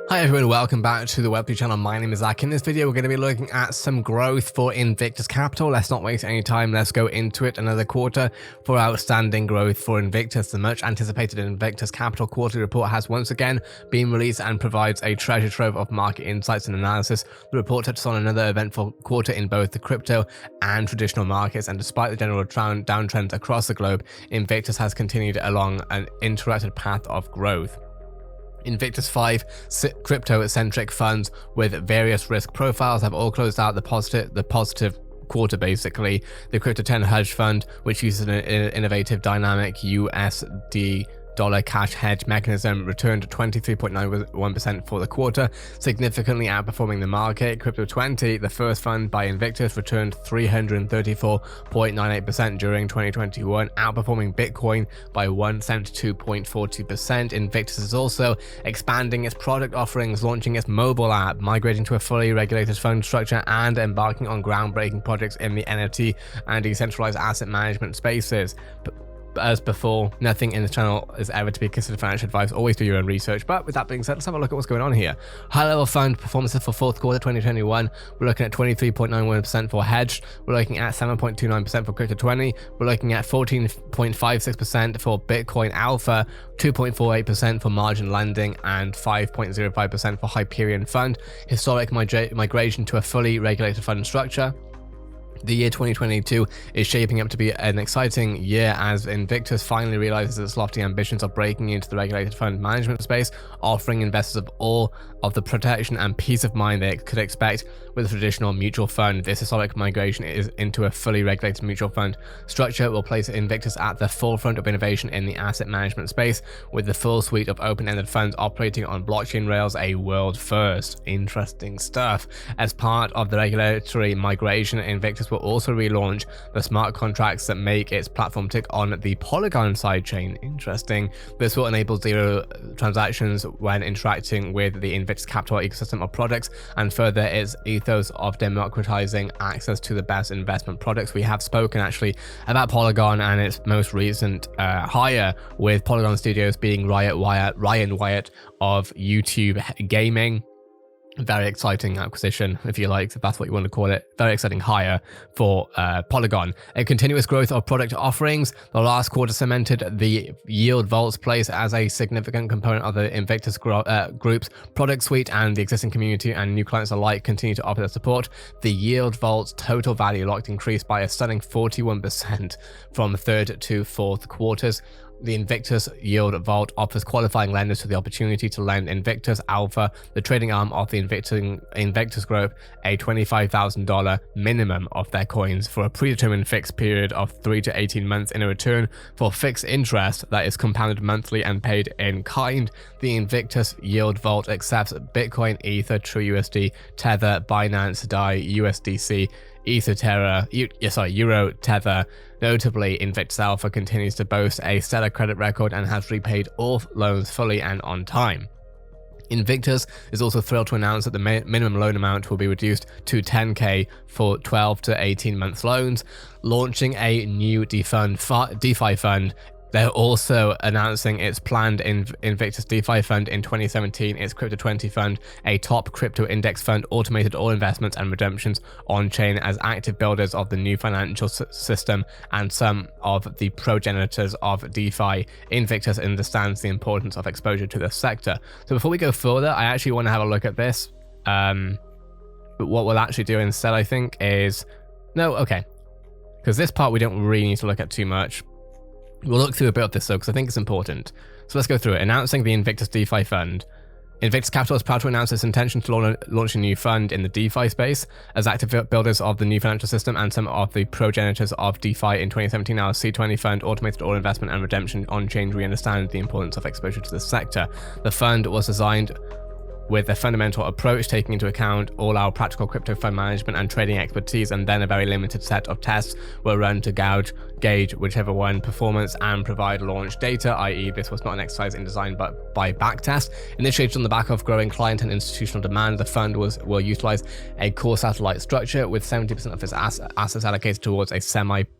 Hi everyone, welcome back to the Web3 channel. My name is Zach. In this video, we're going to be looking at some growth for Invictus Capital. Let's not waste any time. Let's go into it. Another quarter for outstanding growth for Invictus. The much anticipated Invictus Capital quarterly report has once again been released and provides a treasure trove of market insights and analysis. The report touches on another eventful quarter in both the crypto and traditional markets, and despite the general downtrends across the globe, Invictus has continued along an interrupted path of growth. Invictus 5 crypto-centric funds with various risk profiles have all closed out the positive quarter. Basically, the Crypto 10 hedge fund, which uses an innovative dynamic USD dollar cash hedge mechanism, returned 23.91% for the quarter, significantly outperforming the market. Crypto 20, the first fund by Invictus, returned 334.98% during 2021, outperforming Bitcoin by 172.40%. Invictus is also expanding its product offerings, launching its mobile app, migrating to a fully regulated fund structure, and embarking on groundbreaking projects in the NFT and decentralized asset management spaces. As before, nothing in the channel is ever to be considered financial advice. Always do your own research. But with that being said, let's have a look at what's going on here. High-level fund performances for fourth quarter 2021. We're looking at 23.91% for hedged. We're looking at 7.29% for Crypto 20. We're looking at 14.56% for Bitcoin Alpha, 2.48% for margin lending, and 5.05% for Hyperion Fund. Historic migration to a fully regulated fund structure. The year 2022 is shaping up to be an exciting year as Invictus finally realizes its lofty ambitions of breaking into the regulated fund management space, offering investors of all of the protection and peace of mind they could expect with a traditional mutual fund. This historic migration into a fully regulated mutual fund structure will place Invictus at the forefront of innovation in the asset management space, with the full suite of open-ended funds operating on blockchain rails, a world first. Interesting stuff. As part of the regulatory migration, Invictus will also relaunch the smart contracts that make its platform tick on the Polygon sidechain. Interesting. This will enable zero transactions when interacting with the Invictus Capital ecosystem of products, and further its ethos of democratizing access to the best investment products. We have spoken actually about Polygon and its most recent hire, with Polygon Studios being Ryan Wyatt of YouTube Gaming. Very exciting acquisition, if you like, if that's what you want to call it. Very exciting hire for Polygon. A continuous growth of product offerings. The last quarter cemented the Yield Vault's place as a significant component of the Invictus Group's product suite, and the existing community and new clients alike continue to offer their support. The Yield Vault's total value locked increased by a stunning 41% from third to fourth quarters. The Invictus Yield Vault offers qualifying lenders to the opportunity to lend Invictus Alpha, the trading arm of the Invictus Group, a $25,000 minimum of their coins for a predetermined fixed period of 3 to 18 months in a return for fixed interest that is compounded monthly and paid in kind. The Invictus Yield Vault accepts Bitcoin, Ether, TrueUSD, Tether, Binance, DAI, USDC, Euro, Tether. Notably, Invictus Alpha continues to boast a stellar credit record and has repaid all loans fully and on time. Invictus is also thrilled to announce that the minimum loan amount will be reduced to $10,000 for 12 to 18 months loans, launching a new DeFi fund. They're also announcing its planned Invictus DeFi fund in 2017, its Crypto 20 fund, a top crypto index fund, automated all investments and redemptions on-chain as active builders of the new financial system and some of the progenitors of DeFi. Invictus understands the importance of exposure to the sector. So before we go further, I actually want to have a look at this. But what we'll actually do instead, I think, is... No, okay. Because this part we don't really need to look at too much. We'll look through a bit of this though, because I think it's important. So let's go through it. Announcing the Invictus DeFi fund. Invictus Capital is proud to announce its intention to launch a new fund in the DeFi space. As active builders of the new financial system and some of the progenitors of DeFi in 2017, our C20 fund, automated all investment and redemption on-chain, we understand the importance of exposure to the sector. The fund was designed with a fundamental approach, taking into account all our practical crypto fund management and trading expertise, and then a very limited set of tests were run to gauge whichever one performance and provide launch data, i.e. this was not an exercise in design but by backtest. Initiated on the back of growing client and institutional demand, the fund will utilize a core satellite structure with 70% of its assets allocated towards a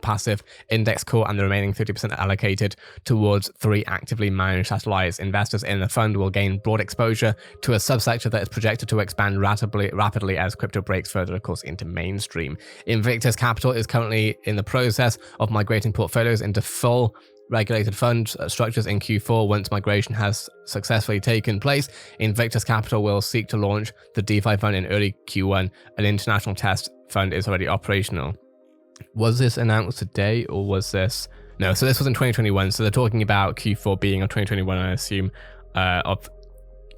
passive index core, and the remaining 30% allocated towards 3 actively managed satellites. Investors in the fund will gain broad exposure to a subsector that is projected to expand rapidly as crypto breaks further, of course, into mainstream. Invictus Capital is currently in the process of migrating portfolios into full regulated fund structures in Q4. Once migration has successfully taken place, Invictus Capital will seek to launch the DeFi fund in early Q1. An international test fund is already operational. Was this announced today, or was this... No, so this was in 2021, so they're talking about Q4 being of 2021, I assume, of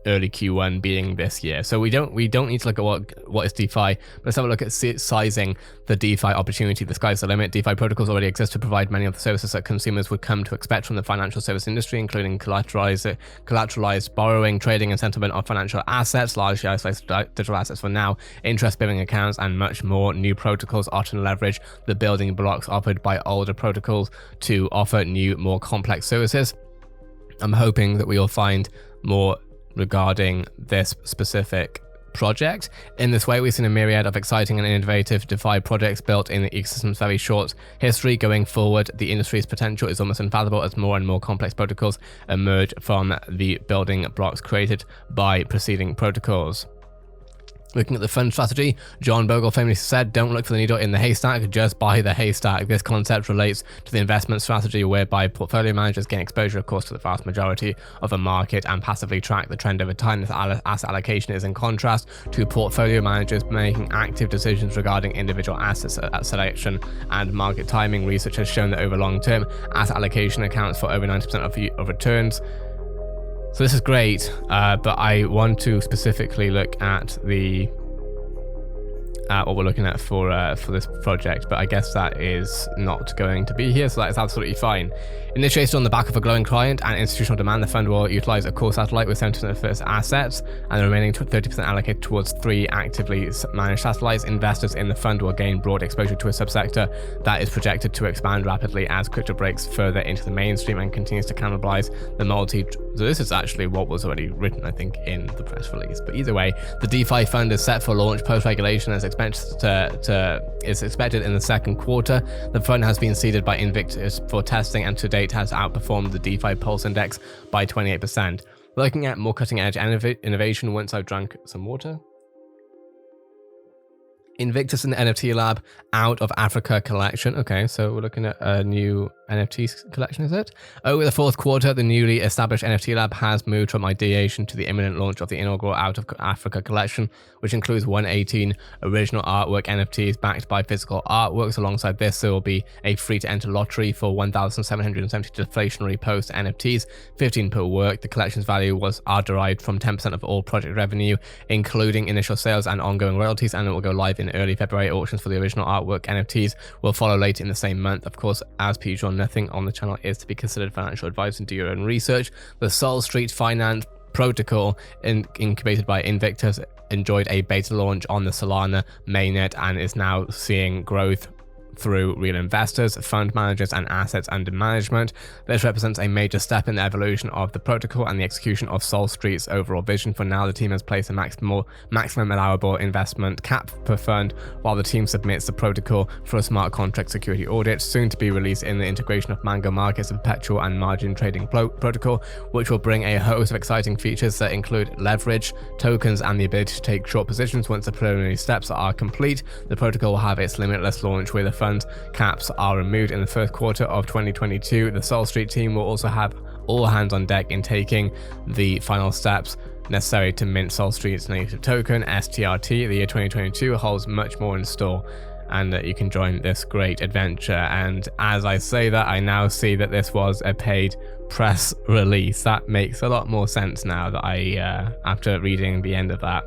early Q1 being this year. So we don't need to look at what is DeFi, but let's have a look at sizing the DeFi opportunity. The sky's the limit. DeFi protocols already exist to provide many of the services that consumers would come to expect from the financial service industry, including collateralized borrowing, trading, and settlement of financial assets, largely isolated digital assets for now, interest-bearing accounts, and much more. New protocols often leverage the building blocks offered by older protocols to offer new, more complex services. I'm hoping that we will find more regarding this specific project. In this way, we've seen a myriad of exciting and innovative DeFi projects built in the ecosystem's very short history. Going forward, the industry's potential is almost unfathomable as more and more complex protocols emerge from the building blocks created by preceding protocols. Looking at the fund strategy, John Bogle famously said, "Don't look for the needle in the haystack, just buy the haystack." This concept relates to the investment strategy whereby portfolio managers gain exposure, of course, to the vast majority of a market and passively track the trend over time. This asset allocation is in contrast to portfolio managers making active decisions regarding individual assets selection and market timing. Research has shown that over long term, asset allocation accounts for over 90% of returns. So this is great, but I want to specifically look at what we're looking at for this project, but I guess that is not going to be here, so that is absolutely fine. Initiated on the back of a growing client and institutional demand, the fund will utilize a core satellite with 70% of its assets, and the remaining 30% allocated towards 3 actively managed satellites. Investors in the fund will gain broad exposure to a subsector that is projected to expand rapidly as crypto breaks further into the mainstream and continues to cannibalize the multi... So this is actually what was already written, I think, in the press release. But either way, the DeFi fund is set for launch post-regulation and is expected in the second quarter. The fund has been seeded by Invictus for testing and to date has outperformed the DeFi Pulse Index by 28%. Looking at more cutting-edge innovation once I've drunk some water. Invictus and the NFT Lab out of Africa collection. Okay, so we're looking at a new NFT collection, is it? Over the fourth quarter, the newly established NFT Lab has moved from ideation to the imminent launch of the inaugural Out of Africa collection, which includes 118 original artwork NFTs backed by physical artworks. Alongside this, there will be a free-to-enter lottery for 1,770 deflationary post NFTs, 15 per work. The collection's value are derived from 10% of all project revenue, including initial sales and ongoing royalties, and it will go live in early February. Auctions for the original artwork NFTs will follow later in the same month. Of course, as per usual, nothing on the channel is to be considered financial advice and do your own research. The SolStreet finance protocol incubated by Invictus enjoyed a beta launch on the Solana mainnet and is now seeing growth through real investors, fund managers, and assets under management. This represents a major step in the evolution of the protocol and the execution of SolStreet's overall vision. For now, the team has placed a maximum allowable investment cap per fund, while the team submits the protocol for a smart contract security audit, soon to be released in the integration of Mango Markets, a perpetual and margin trading protocol, which will bring a host of exciting features that include leverage, tokens, and the ability to take short positions. Once the preliminary steps are complete, the protocol will have its limitless launch where the fund caps are removed in the first quarter of 2022. The SolStreet team will also have all hands on deck in taking the final steps necessary to mint SolStreet's native token, STRT. The year 2022 holds much more in store, and you can join this great adventure. And as I say that, I now see that this was a paid press release. That makes a lot more sense now that after reading the end of that.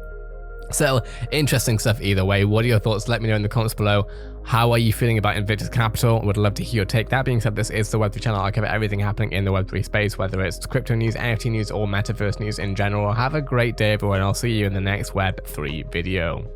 So, interesting stuff either way. What are your thoughts? Let me know in the comments below. How are you feeling about Invictus Capital? Would love to hear your take. That being said, this is the Web3 channel. I cover everything happening in the Web3 space, whether it's crypto news, NFT news, or metaverse news in general. Have a great day, everyone. I'll see you in the next Web3 video.